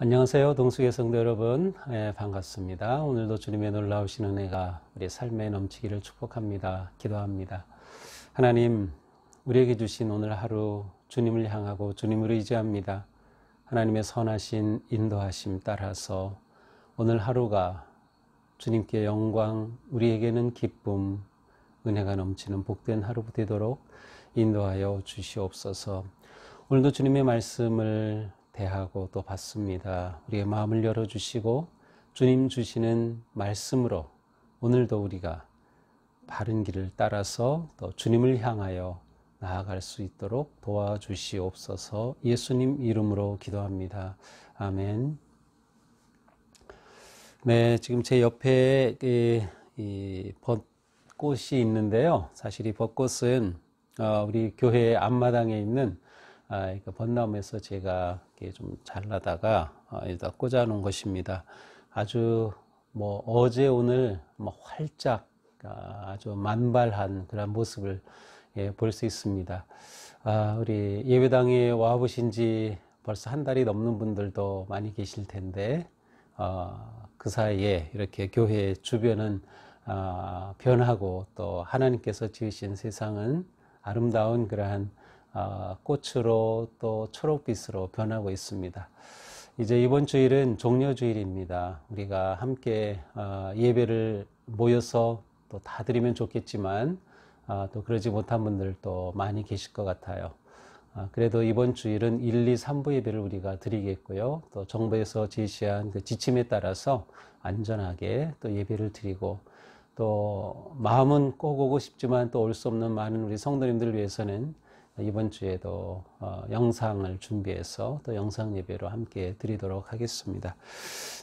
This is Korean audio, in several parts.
안녕하세요. 동수의 성도 여러분. 반갑습니다. 오늘도 주님의 놀라우신 은혜가 우리 삶에 넘치기를 축복합니다. 기도합니다. 하나님, 우리에게 주신 오늘 하루 주님을 향하고 주님을 의지합니다. 하나님의 선하신 인도하심 따라서 오늘 하루가 주님께 영광, 우리에게는 기쁨, 은혜가 넘치는 복된 하루 되도록 인도하여 주시옵소서. 오늘도 주님의 말씀을 대하고 또 받습니다. 우리의 마음을 열어주시고 주님 주시는 말씀으로 오늘도 우리가 바른 길을 따라서 또 주님을 향하여 나아갈 수 있도록 도와주시옵소서. 예수님 이름으로 기도합니다. 아멘. 네, 지금 제 옆에 이 벚꽃이 있는데요. 사실 이 벚꽃은 우리 교회 앞마당에 있는 벚나무에서 제가 좀 잘라다가 여기다 꽂아 놓은 것입니다. 아주 어제 오늘 활짝 아주 만발한 그런 모습을 볼 수 있습니다. 우리 예배당에 와 보신 지 벌써 한 달이 넘는 분들도 많이 계실 텐데 그 사이에 이렇게 교회 주변은 변하고 또 하나님께서 지으신 세상은 아름다운 그러한 꽃으로 또 초록빛으로 변하고 있습니다. 이제 이번 주일은 종려주일입니다. 우리가 함께 예배를 모여서 또 다 드리면 좋겠지만 또 그러지 못한 분들도 많이 계실 것 같아요. 그래도 이번 주일은 1, 2, 3부 예배를 우리가 드리겠고요. 또 정부에서 제시한 그 지침에 따라서 안전하게 또 예배를 드리고 또 마음은 꼭 오고 싶지만 또 올 수 없는 많은 우리 성도님들을 위해서는 이번 주에도 영상을 준비해서 또 영상 예배로 함께 드리도록 하겠습니다.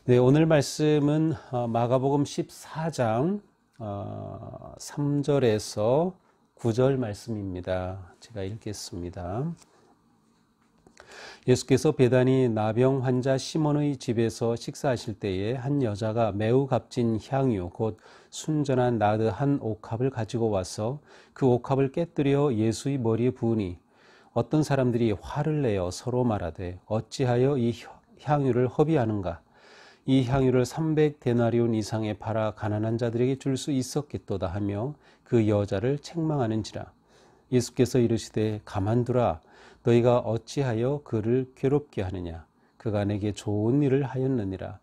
네, 오늘 말씀은 마가복음 14장 3절에서 9절 말씀입니다. 제가 읽겠습니다. 예수께서 베다니 나병 환자 시몬의 집에서 식사하실 때에 한 여자가 매우 값진 향유 곧 순전한 나드 한 옥합을 가지고 와서 그 옥합을 깨뜨려 예수의 머리에 부으니 어떤 사람들이 화를 내어 서로 말하되 어찌하여 이 향유를 허비하는가? 이 향유를 300데나리온 이상에 팔아 가난한 자들에게 줄 수 있었겠도다 하며 그 여자를 책망하는지라. 예수께서 이르시되 가만두라. 너희가 어찌하여 그를 괴롭게 하느냐? 그가 내게 좋은 일을 하였느니라.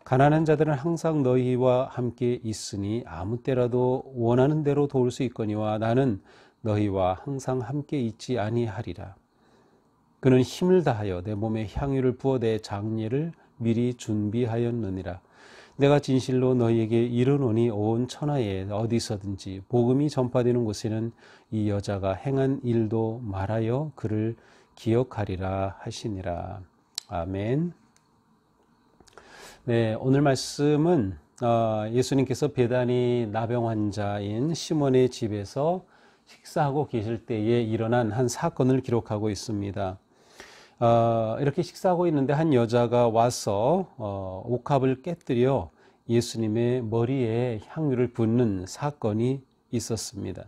가난한 자들은 항상 너희와 함께 있으니 아무 때라도 원하는 대로 도울 수 있거니와 나는 너희와 항상 함께 있지 아니하리라. 그는 힘을 다하여 내 몸에 향유를 부어 내 장례를 미리 준비하였느니라. 내가 진실로 너희에게 이르노니 온 천하에 어디서든지 복음이 전파되는 곳에는 이 여자가 행한 일도 말하여 그를 기억하리라 하시니라. 아멘. 네, 오늘 말씀은 예수님께서 베다니 나병 환자인 시몬의 집에서 식사하고 계실 때에 일어난 한 사건을 기록하고 있습니다. 이렇게 식사하고 있는데 한 여자가 와서 옥합을 깨뜨려 예수님의 머리에 향유를 붓는 사건이 있었습니다.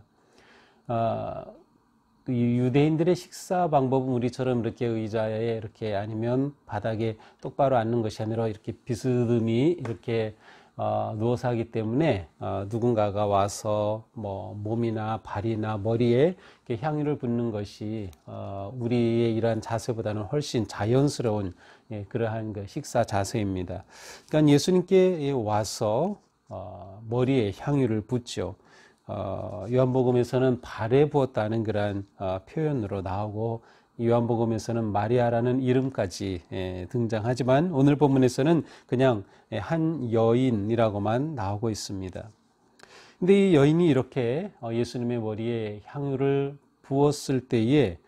유대인들의 식사 방법은 우리처럼 이렇게 의자에 이렇게 아니면 바닥에 똑바로 앉는 것이 아니라 이렇게 비스듬히 이렇게 누워서 하기 때문에 누군가가 와서 몸이나 발이나 머리에 이렇게 향유를 붓는 것이 우리의 이러한 자세보다는 훨씬 자연스러운 그러한 그 식사 자세입니다. 그러니까 예수님께 와서 머리에 향유를 붓죠. 요한복음에서는 발에 부었다는 그런 표현으로 나오고 요한복음에서는 마리아라는 이름까지 등장하지만 오늘 본문에서는 그냥 한 여인이라고만 나오고 있습니다. 근데 이 여인이 이렇게 예수님의 머리에 향유를 부었을 때에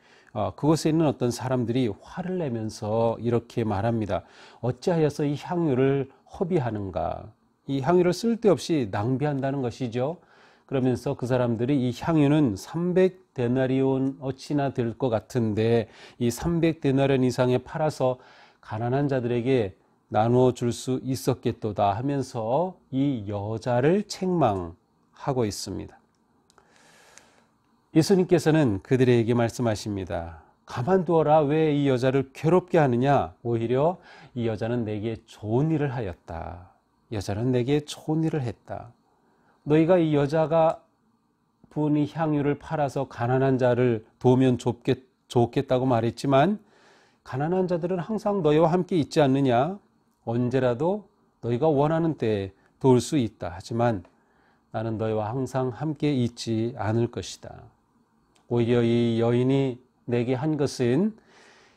그곳에 있는 어떤 사람들이 화를 내면서 이렇게 말합니다. 어찌하여서 이 향유를 허비하는가? 이 향유를 쓸데없이 낭비한다는 것이죠. 그러면서 그 사람들이 이 향유는 300데나리온 어치나 될 것 같은데 이 300데나리온 이상에 팔아서 가난한 자들에게 나누어 줄 수 있었겠도다 하면서 이 여자를 책망하고 있습니다. 예수님께서는 그들에게 말씀하십니다. 가만두어라. 왜 이 여자를 괴롭게 하느냐? 오히려 이 여자는 내게 좋은 일을 하였다. 여자는 내게 좋은 일을 했다. 너희가 이 여자가 부은 이 향유를 팔아서 가난한 자를 도우면 좋겠다고 말했지만 가난한 자들은 항상 너희와 함께 있지 않느냐? 언제라도 너희가 원하는 때에 도울 수 있다. 하지만 나는 너희와 항상 함께 있지 않을 것이다. 오히려 이 여인이 내게 한 것은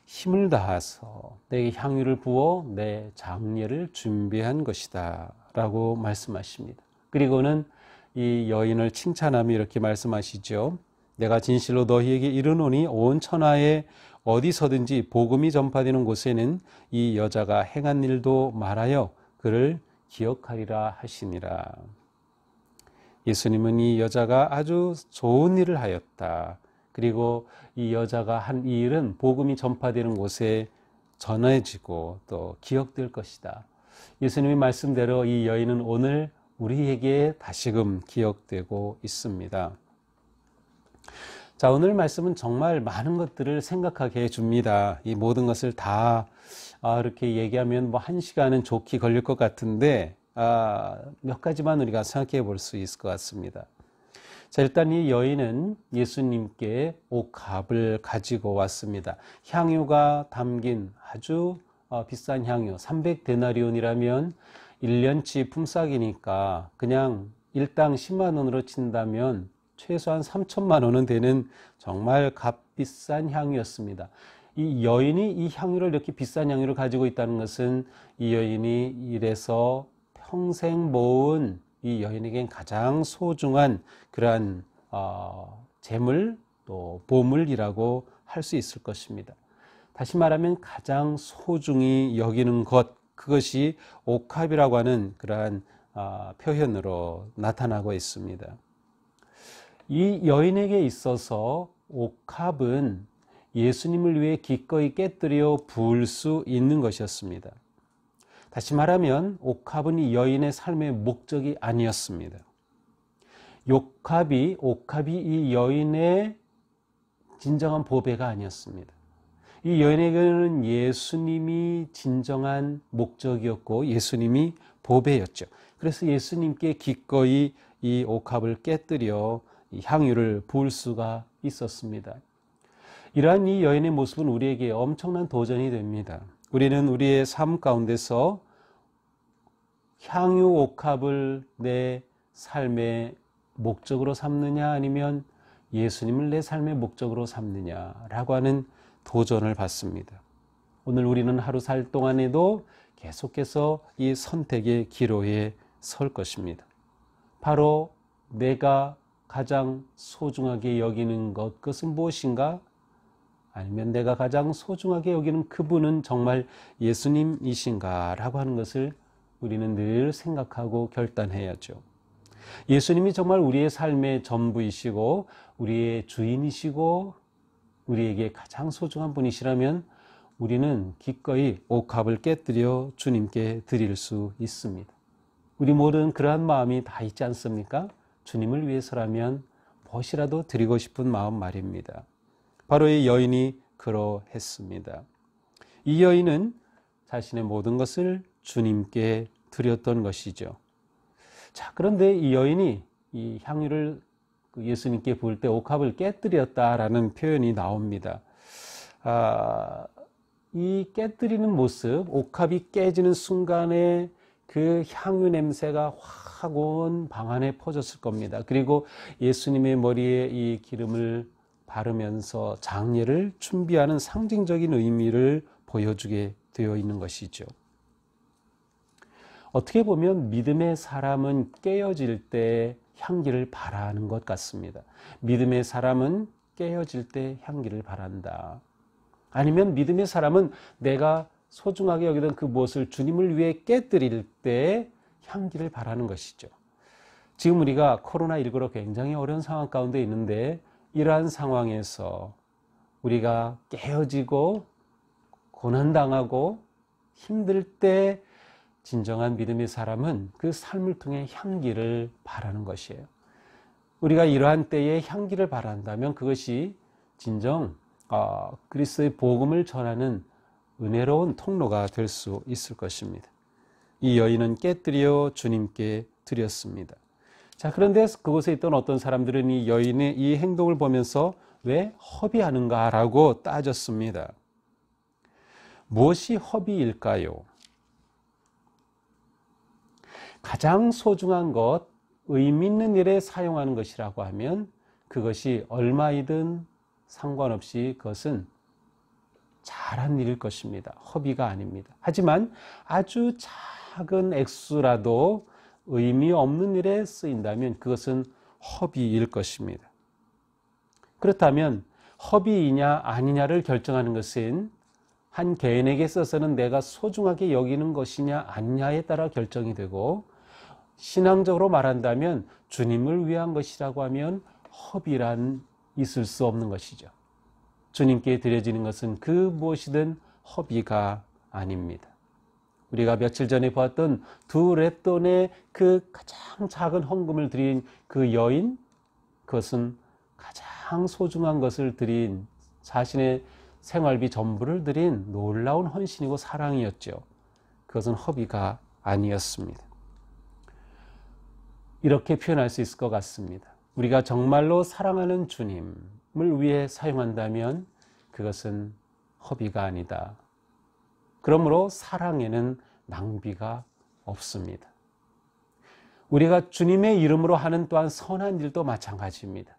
힘을 다해서 내게 향유를 부어 내 장례를 준비한 것이다 라고 말씀하십니다. 그리고는 이 여인을 칭찬하며 이렇게 말씀하시죠. 내가 진실로 너희에게 이르노니 온 천하에 어디서든지 복음이 전파되는 곳에는 이 여자가 행한 일도 말하여 그를 기억하리라 하시니라. 예수님은 이 여자가 아주 좋은 일을 하였다. 그리고 이 여자가 한 이 일은 복음이 전파되는 곳에 전해지고 또 기억될 것이다. 예수님의 말씀대로 이 여인은 오늘 우리에게 다시금 기억되고 있습니다. 자, 오늘 말씀은 정말 많은 것들을 생각하게 해줍니다. 이 모든 것을 다 이렇게 얘기하면 뭐 1시간은 좋게 걸릴 것 같은데 몇 가지만 우리가 생각해 볼 수 있을 것 같습니다. 자, 일단 이 여인은 예수님께 옥합을 가지고 왔습니다. 향유가 담긴 아주 비싼 향유, 300데나리온이라면 1년치 품삯이니까 그냥 일당 10만 원으로 친다면 최소한 3천만 원은 되는 정말 값비싼 향유였습니다. 이 여인이 이 향유를 이렇게 비싼 향유를 가지고 있다는 것은 이 여인이 이래서 평생 모은 이 여인에겐 가장 소중한 그러한 재물 또 보물이라고 할 수 있을 것입니다. 다시 말하면 가장 소중히 여기는 것, 그것이 옥합이라고 하는 그러한 표현으로 나타나고 있습니다. 이 여인에게 있어서 옥합은 예수님을 위해 기꺼이 깨뜨려 부을 수 있는 것이었습니다. 다시 말하면 옥합은 이 여인의 삶의 목적이 아니었습니다. 옥합이 이 여인의 진정한 보배가 아니었습니다. 이 여인에게는 예수님이 진정한 목적이었고 예수님이 보배였죠. 그래서 예수님께 기꺼이 이 옥합을 깨뜨려 이 향유를 부을 수가 있었습니다. 이러한 이 여인의 모습은 우리에게 엄청난 도전이 됩니다. 우리는 우리의 삶 가운데서 향유 옥합을 내 삶의 목적으로 삼느냐 아니면 예수님을 내 삶의 목적으로 삼느냐라고 하는 도전을 받습니다. 오늘 우리는 하루 살 동안에도 계속해서 이 선택의 기로에 설 것입니다. 바로 내가 가장 소중하게 여기는 것, 그것은 무엇인가? 아니면 내가 가장 소중하게 여기는 그분은 정말 예수님이신가? 라고 하는 것을 우리는 늘 생각하고 결단해야죠. 예수님이 정말 우리의 삶의 전부이시고 우리의 주인이시고 우리에게 가장 소중한 분이시라면 우리는 기꺼이 옥합을 깨뜨려 주님께 드릴 수 있습니다. 우리 모두는 그러한 마음이 다 있지 않습니까? 주님을 위해서라면 무엇이라도 드리고 싶은 마음 말입니다. 바로 이 여인이 그러했습니다. 이 여인은 자신의 모든 것을 주님께 드렸던 것이죠. 자, 그런데 이 여인이 이 향유를 예수님께 부을 때 옥합을 깨뜨렸다라는 표현이 나옵니다. 이 깨뜨리는 모습, 옥합이 깨지는 순간에 그 향유 냄새가 확 온 방 안에 퍼졌을 겁니다. 그리고 예수님의 머리에 이 기름을 바르면서 장례를 준비하는 상징적인 의미를 보여주게 되어 있는 것이죠. 어떻게 보면 믿음의 사람은 깨어질 때 향기를 바라는 것 같습니다. 믿음의 사람은 깨어질 때 향기를 바란다. 아니면 믿음의 사람은 내가 소중하게 여기던 그 무엇을 주님을 위해 깨뜨릴 때 향기를 바라는 것이죠. 지금 우리가 코로나19로 굉장히 어려운 상황 가운데 있는데 이러한 상황에서 우리가 깨어지고 고난당하고 힘들 때 진정한 믿음의 사람은 그 삶을 통해 향기를 바라는 것이에요. 우리가 이러한 때에 향기를 바란다면 그것이 진정 그리스도의 복음을 전하는 은혜로운 통로가 될 수 있을 것입니다. 이 여인은 깨뜨려 주님께 드렸습니다. 자, 그런데 그곳에 있던 어떤 사람들은 이 여인의 이 행동을 보면서 왜 허비하는가라고 따졌습니다. 무엇이 허비일까요? 가장 소중한 것, 의미 있는 일에 사용하는 것이라고 하면 그것이 얼마이든 상관없이 그것은 잘한 일일 것입니다. 허비가 아닙니다. 하지만 아주 작은 액수라도 의미 없는 일에 쓰인다면 그것은 허비일 것입니다. 그렇다면 허비이냐 아니냐를 결정하는 것은 한 개인에게 있어서는 내가 소중하게 여기는 것이냐 아니냐에 따라 결정이 되고, 신앙적으로 말한다면 주님을 위한 것이라고 하면 허비란 있을 수 없는 것이죠. 주님께 드려지는 것은 그 무엇이든 허비가 아닙니다. 우리가 며칠 전에 보았던 두 렛돈의 그 가장 작은 헌금을 드린 그 여인, 그것은 가장 소중한 것을 드린, 자신의 생활비 전부를 드린 놀라운 헌신이고 사랑이었죠. 그것은 허비가 아니었습니다. 이렇게 표현할 수 있을 것 같습니다. 우리가 정말로 사랑하는 주님을 위해 사용한다면 그것은 허비가 아니다. 그러므로 사랑에는 낭비가 없습니다. 우리가 주님의 이름으로 하는 또한 선한 일도 마찬가지입니다.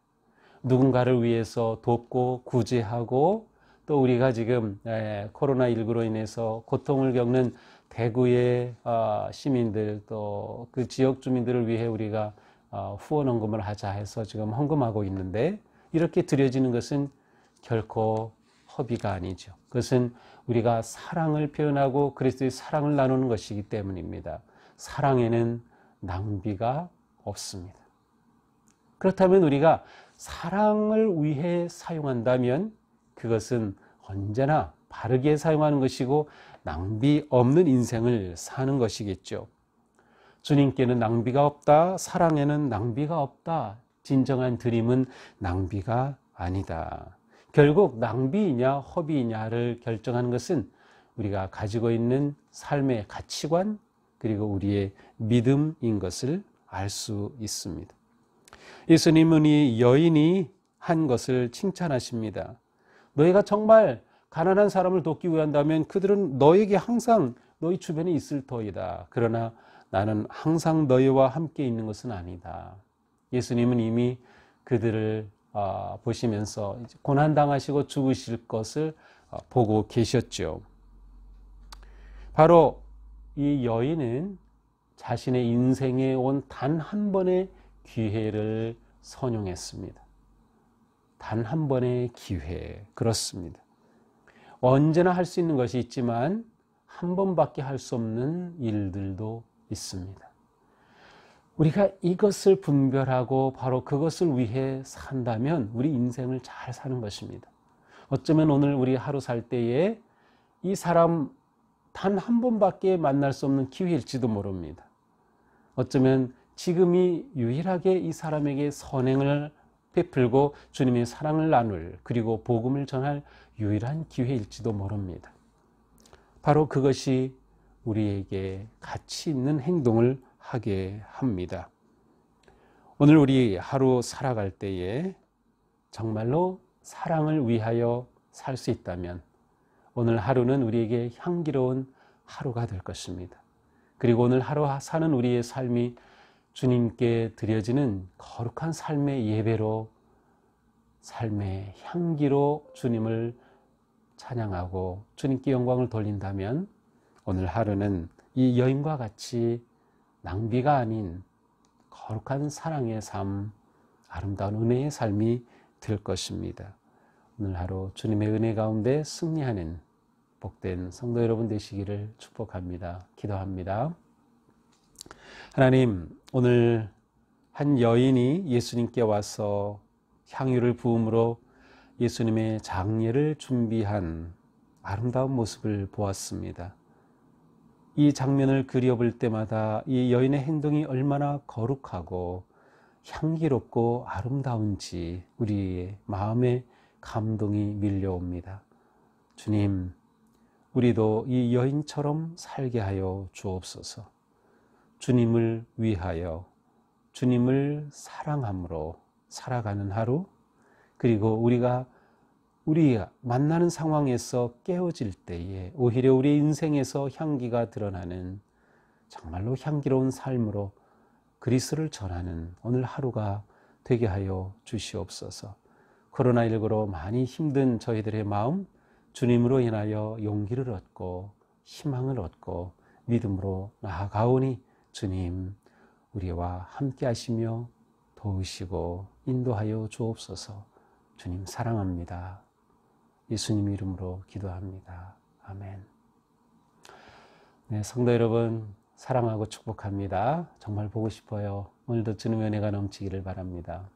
누군가를 위해서 돕고 구제하고, 또 우리가 지금 코로나19로 인해서 고통을 겪는 대구의 시민들, 또 그 지역 주민들을 위해 우리가 후원 헌금을 하자 해서 지금 헌금하고 있는데, 이렇게 드려지는 것은 결코 허비가 아니죠. 그것은 우리가 사랑을 표현하고 그리스도의 사랑을 나누는 것이기 때문입니다. 사랑에는 낭비가 없습니다. 그렇다면 우리가 사랑을 위해 사용한다면 그것은 언제나 바르게 사용하는 것이고 낭비 없는 인생을 사는 것이겠죠. 주님께는 낭비가 없다, 사랑에는 낭비가 없다. 진정한 드림은 낭비가 아니다. 결국 낭비이냐 허비이냐를 결정하는 것은 우리가 가지고 있는 삶의 가치관, 그리고 우리의 믿음인 것을 알 수 있습니다. 예수님은 이 여인이 한 것을 칭찬하십니다. 너희가 정말 가난한 사람을 돕기 위한다면 그들은 너에게 항상 너희 주변에 있을 터이다. 그러나 나는 항상 너희와 함께 있는 것은 아니다. 예수님은 이미 그들을 보시면서 고난당하시고 죽으실 것을 보고 계셨죠. 바로 이 여인은 자신의 인생에 온 단 한 번의 기회를 선용했습니다. 단 한 번의 기회, 그렇습니다. 언제나 할 수 있는 것이 있지만 한 번밖에 할 수 없는 일들도 있습니다. 우리가 이것을 분별하고 바로 그것을 위해 산다면 우리 인생을 잘 사는 것입니다. 어쩌면 오늘 우리 하루 살 때에 이 사람 단 한 번밖에 만날 수 없는 기회일지도 모릅니다. 어쩌면 지금이 유일하게 이 사람에게 선행을 베풀고 주님의 사랑을 나눌, 그리고 복음을 전할 유일한 기회일지도 모릅니다. 바로 그것이 우리에게 가치 있는 행동을 하게 합니다. 오늘 우리 하루 살아갈 때에 정말로 사랑을 위하여 살 수 있다면 오늘 하루는 우리에게 향기로운 하루가 될 것입니다. 그리고 오늘 하루 사는 우리의 삶이 주님께 드려지는 거룩한 삶의 예배로, 삶의 향기로 주님을 찬양하고 주님께 영광을 돌린다면 오늘 하루는 이 여인과 같이 낭비가 아닌 거룩한 사랑의 삶, 아름다운 은혜의 삶이 될 것입니다. 오늘 하루 주님의 은혜 가운데 승리하는 복된 성도 여러분 되시기를 축복합니다. 기도합니다. 하나님, 오늘 한 여인이 예수님께 와서 향유를 부음으로 예수님의 장례를 준비한 아름다운 모습을 보았습니다. 이 장면을 그려볼 때마다 이 여인의 행동이 얼마나 거룩하고 향기롭고 아름다운지 우리의 마음에 감동이 밀려옵니다. 주님, 우리도 이 여인처럼 살게 하여 주옵소서. 주님을 위하여 주님을 사랑함으로 살아가는 하루, 그리고 우리가 만나는 상황에서 깨어질 때에 오히려 우리 인생에서 향기가 드러나는 정말로 향기로운 삶으로 그리스도를 전하는 오늘 하루가 되게 하여 주시옵소서. 코로나19로 많이 힘든 저희들의 마음, 주님으로 인하여 용기를 얻고 희망을 얻고 믿음으로 나아가오니 주님, 우리와 함께 하시며 도우시고 인도하여 주옵소서. 주님 사랑합니다. 예수님 이름으로 기도합니다. 아멘. 네, 성도 여러분, 사랑하고 축복합니다. 정말 보고 싶어요. 오늘도 주님의 은혜가 넘치기를 바랍니다.